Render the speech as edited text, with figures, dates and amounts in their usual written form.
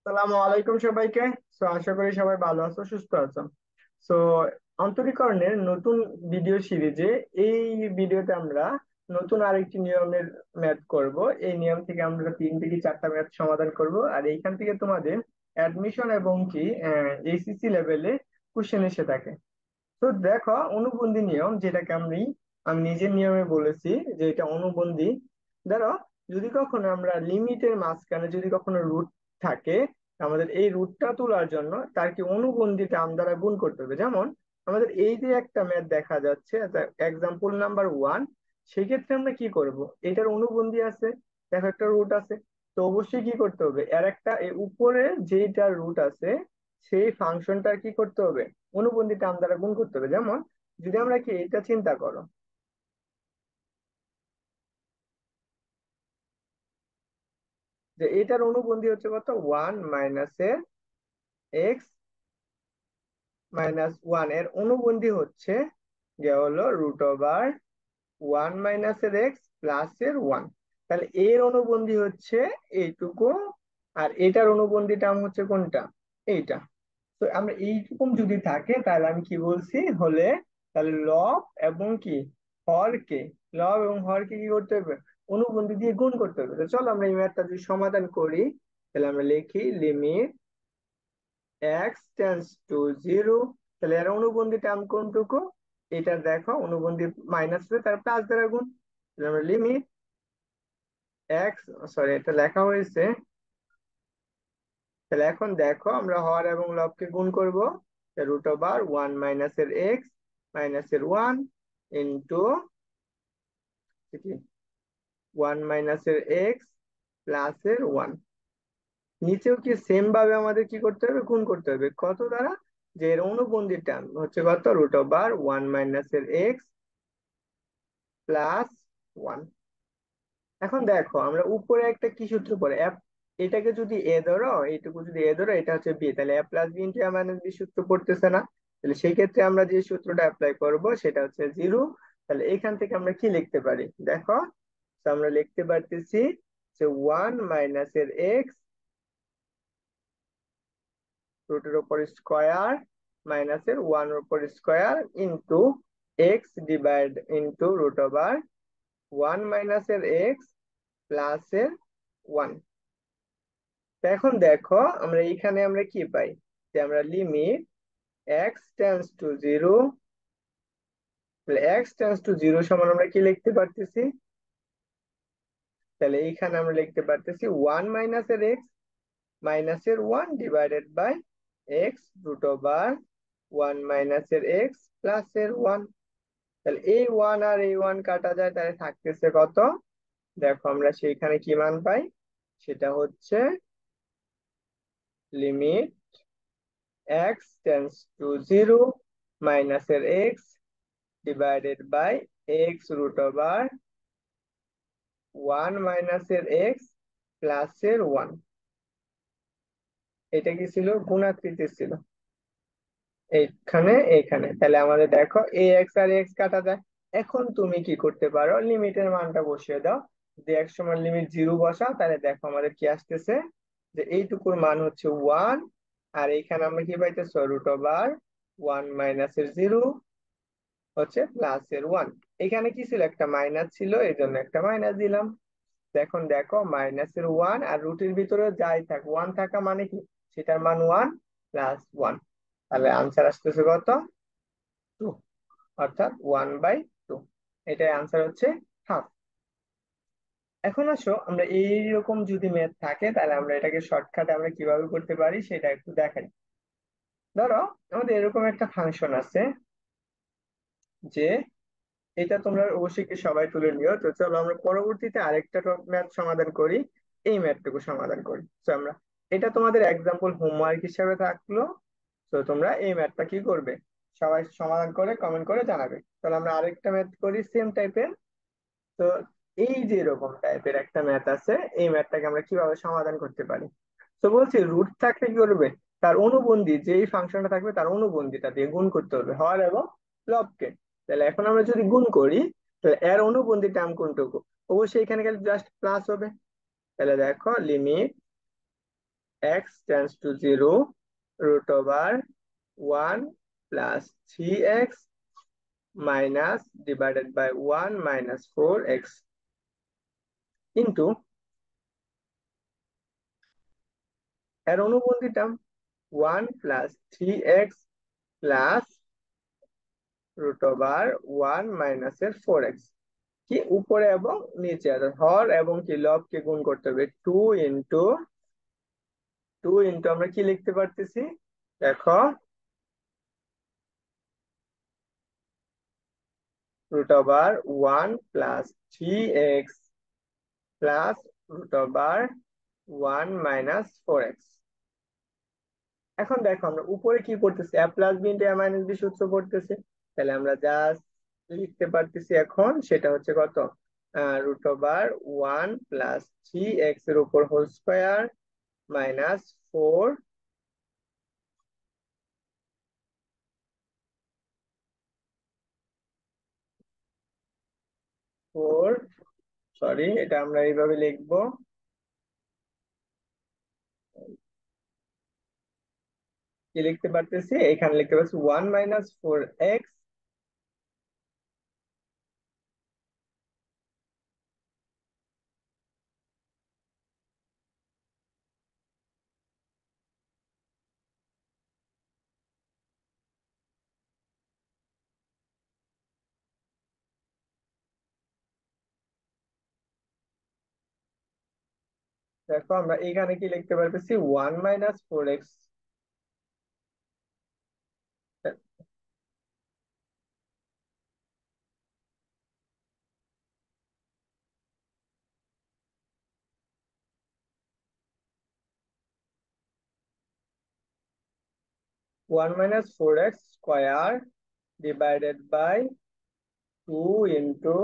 আসসালামু আলাইকুম সবাইকে। আশা করি সবাই ভালো আছো, সুস্থ আছো। সো অন্তরীকরণের নতুন ভিডিও সিরিজে এই ভিডিওতে আমরা নতুন আরেকটি নিয়মের ম্যাথ করব। এই নিয়ম থেকে আমরা 3 থেকে 4টা ম্যাথ সমাধান করব, আর এইখান থেকে তোমাদের অ্যাডমিশন এবং কি এইচএসসি লেভেলে কোশ্চেন এসে থাকে। তো দেখো, অনুবন্ধী নিয়ম যেটাকে আমি নিজের নিয়মে বলেছি যে এটা অনুবন্ধী। ধরো, যদি কখনো আমরা লিমিটের মাঝখানে যদি কখনো রুট থাকে, আমাদের এই রুটটা তোলার জন্য তার কি অনুবন্ধী টার্ম দ্বারা গুণ করতে হবে। যেমন আমাদের এই যে একটা ম্যাথ দেখা যাচ্ছে, এক্সাম্পল নাম্বার 1, সেই ক্ষেত্রে আমরা কি করব, এটার অনুবন্ধী আছে, দেখো একটা রুট আছে। তো অবশ্যই কি করতে হবে, এর একটা উপরে যেটা রুট আছে সেই ফাংশনটার কি করতে হবে, অনুবন্ধী টার্ম দ্বারা গুণ করতে হবে। যেমন যদি আমরা কি এটা চিন্তা করো, যে এটার অনুবন্ধী হচ্ছে কত, 1 - x - 1 এর অনুবন্ধী হচ্ছে গিয়ে হলো √1 - এর x+1। তাহলে এর অনুবন্ধী হচ্ছে এইটুকু, আর এটার অনুবন্ধী টার্ম হচ্ছে কোনটা, এইটা। তো আমরা এইরকম যদি থাকে তাহলে আমি কি বলছি হলে, তাহলে লব এবং কি হরকে, লব এবং হরকে কি করতে হবে, অনুবন্ধী দিয়ে গুণ করতে হবে। তো চলো আমরা এই ম্যাথটা যদি সমাধান করি, তাহলে আমরা লিখি লিমিট x টেন্ডস টু 0। তাহলে এর অনুবন্ধী টার্ম কোনটুকু, এটা দেখো অনুবন্ধী মাইনাস করে তার প্লাস দ্বারা গুণ। তাহলে আমরা লিমিট এক্স, সরি এটা লেখা হয়েছে। তাহলে এখন দেখো আমরা হর এবং লবকে গুণ করব। √1 - এর x - এর 1 ইন্টু 1 - এর x+1। নিচেও কি সেম ভাবে আমাদের কি করতে হবে, গুণ করতে হবে কত দ্বারা, যে এর অনুবন্ধী টার্ম হচ্ছে কত, √1 - এর x+1। এখন দেখো আমরা উপরে একটা কি সূত্র পড়ে, এটাকে যদি এ ধরো, এইটুকু যদি এ ধরো, এটা হচ্ছে বি, তাহলে a+b ইন্টু a - b সূত্র পড়তেছে না। তাহলে সেই ক্ষেত্রে আমরা যে সূত্রটা অ্যাপ্লাই করব সেটা হচ্ছে 0। তাহলে এখান থেকে আমরা কি লিখতে পারি দেখো, তো আমরা লিখতে পারতেছি যে 1 - এর x রুটের উপর স্কোয়ার -এর 1 উপর স্কোয়ার ইন্টু x √1 - এর x+1। এখন দেখো আমরা এইখানে আমরা কি পাই, যে আমরা লিমিট x টেন্ডস টু 0, তাহলে x টেন্ডস টু 0 সমান আমরা কি লিখতে পারতেছি, তাহলে এইখানে আমরা লিখতে পারতেছি 1 - এর x -1 / x √1 - এর x+1। তাহলে এই 1 আর এই 1 কাটা যায়, তাহলে থাকতেছে কত, দেখো আমরা সেইখানে কি মান পাই, সেটা হচ্ছে লিমিট x টেন্ডস টু 0 -এর x √1 - এর x+1। এটা কি ছিল, গুণাকৃতি ছিল এইখানে এইখানে। তাহলে আমাদের দেখো এই এক্স আর এক্স কাটা যায়। এখন তুমি কি করতে পারো, লিমিটের মানটা বসিয়ে দাও। যদি x সমান লিমিট 0 বসাও, তাহলে দেখো আমাদের কি আসতেছে, যে এইটুকুর মান হচ্ছে 1, আর এইখানে আমরা কি পাইতেছি, √1 - এর 0 হচ্ছে +এর 1। এখানে কি ছিল, একটা মাইনাস ছিল, এই জন্য একটা মাইনাস দিলাম। এখন দেখো -এর 1 আর রুটের ভিতরে যাই থাক, 1 থাকা মানে কি, সেটার মান 1 + 1। তাহলে আনসার আসতেছে কত, 2, অর্থাৎ 1/2। এটাই আনসার হচ্ছে হাফ। এখন আসো আমরা এইরকম যদি ম্যাথ থাকে, তাহলে আমরা এটাকে শর্টকাটে আমরা কিভাবে করতে পারি সেটা একটু দেখাই। ধরো আমাদের এরকম একটা ফাংশন আছে, যে এটা তোমরা অবশ্যই কি সবাই তুলে নিও। তো চলো আমরা পরবর্তীতে আরেকটা ম্যাথ সমাধান করি, এই ম্যাথটুকু সমাধান করি। তো আমরা, এটা তোমাদের এক্সাম্পল হোমওয়ার্ক হিসেবে থাকলো। তো তোমরা এই ম্যাথটা কি করবে, সবাই সমাধান করে কমেন্ট করে জানাবে। তাহলে আমরা আরেকটা ম্যাথ করি সেম টাইপের। তো এই যে এরকম টাইপের একটা ম্যাথ আছে, এই ম্যাথটাকে আমরা কিভাবে সমাধান করতে পারি। তো বলছি রুট থাকলে কি করবে, তার অনুবন্ধী যেই ফাংশনটা থাকবে তার অনুবন্ধীটা দিয়ে গুণ করতে হবে হর এবং লবকে। তাহলে এখন আমরা যদি গুণ করি, তাহলে এর অনুবন্ধী টার্ম কোনটুকু, অবশ্যই এখানে খালি জাস্ট প্লাস হবে। তাহলে দেখো limit x tends to 0 root over 1 plus 3x minus divided by 1 minus 4x into এর অনুবন্ধী term 1 plus 3x plus root over 1 minus এর 4x কি উপরে এবং নিচে হর এবং কি লবকে গুণ করতে হবে 2 ইন্টু আমরা কি লিখতে পারতেছি দেখো root over 1 plus 3x plus root over 1 minus 4x এখন দেখো আমরা উপরে কি করতেছি a plus b into a minus b সূত্র করতেছি তাহলে আমরা যা লিখতে পারতেছি এখন সেটা হচ্ছে কত রুট ওভার 1 প্লাস 3x এর উপর হোল স্কয়ার মাইনাস 4 সরি এটা আমরা এইভাবে লিখবো কি লিখতে পারতেছি এখানে লিখতে পারছি 1 মাইনাস 4x দেখো আমরা এখানে কি লিখতে পারতেছি 1 minus 4x 1 minus 4x square divided by 2 into